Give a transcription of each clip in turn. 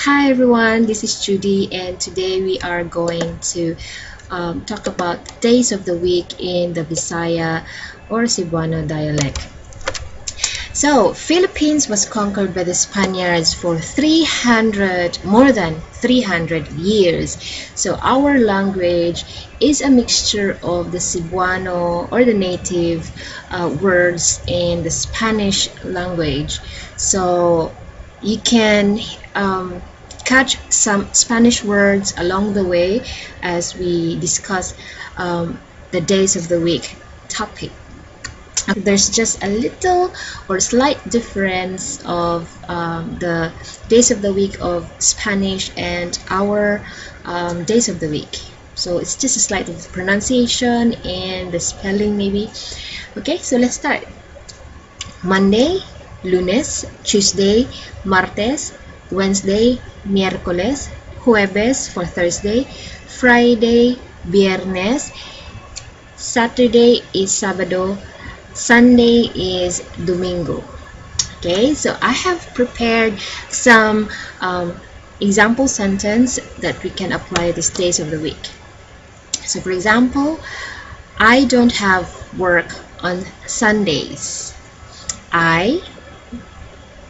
Hi everyone, this is Judy, and today we are going to talk about days of the week in the Bisaya or Cebuano dialect. So, Philippines was conquered by the Spaniards for more than 300 years. So, our language is a mixture of the Cebuano or the native words and the Spanish language. So, you can catch some Spanish words along the way as we discuss the days of the week topic. There's just a little or slight difference of the days of the week of Spanish and our days of the week. So it's just a slight of pronunciation and the spelling maybe. Okay, so let's start. Monday, Lunes, Tuesday, Martes, Wednesday, Miyerkules, Jueves for Thursday, Friday, Viernes, Saturday is Sabado, Sunday is Domingo. Okay, so I have prepared some example sentence that we can apply these days of the week. So for example, I don't have work on Sundays. I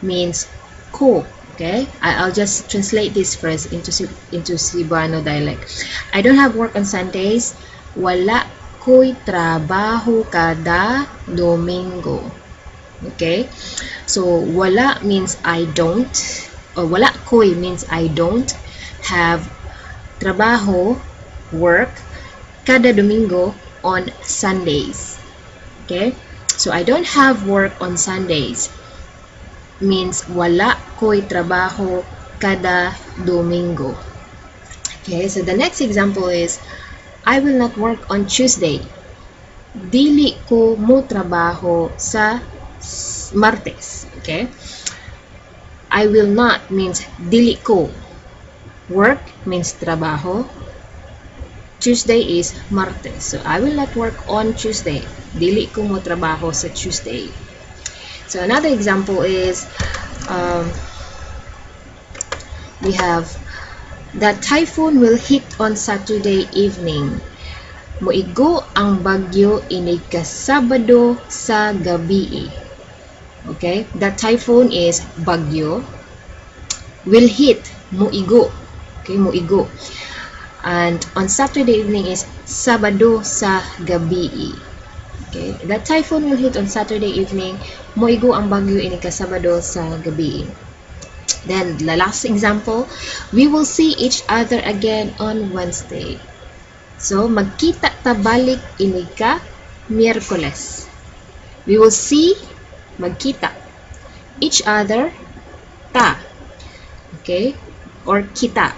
means ko. Okay, I'll just translate this first into Cebuano dialect. I don't have work on Sundays. Wala ko'y trabaho kada Domingo. Okay, so wala means I don't, or wala ko'y means I don't have trabaho, work, kada Domingo on Sundays. Okay, so I don't have work on Sundays means wala ko'y trabaho kada Domingo. Okay, so the next example is I will not work on Tuesday. Dili ko mo trabaho sa Martes. Okay, I will not means dili ko. Work means trabaho. Tuesday is Martes. So I will not work on Tuesday. Dili ko mo trabaho sa Tuesday. So another example is we have the typhoon will hit on Saturday evening. Moigo ang bagyo inig ka Sabado sa gabi. Okay, the typhoon is bagyo. Will hit moigo. Okay, moigo. And on Saturday evening is Sabado sa gabi. Okay, the typhoon will hit on Saturday evening. Moigo ang bagyo inig ka Sabado sa gabi. Then the last example, we will see each other again on Wednesday. So magkita ta balik inig ka Miyerkules. We will see, magkita, each other, ta, okay, or kita,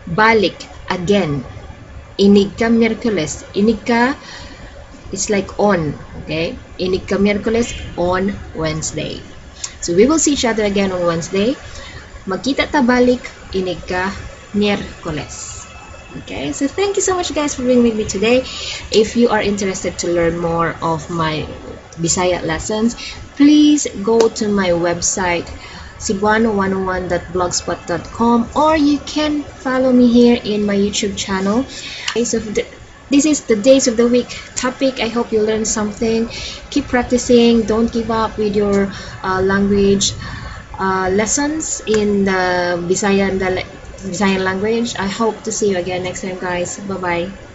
balik, again, inig ka Miyerkules. Inig ka, it's like on, okay, inig ka Miyerkules on Wednesday. So we will see each other again on Wednesday. Magkita ta balik inig ka Miyerkules. Okay, so thank you so much guys for being with me today. If you are interested to learn more of my Bisaya lessons, please go to my website cebuano101.blogspot.com, or you can follow me here in my YouTube channel. So this is the days of the week topic. I hope you learned something. Keep practicing. Don't give up with your language lessons in the Bisayan language. I hope to see you again next time, guys. Bye-bye.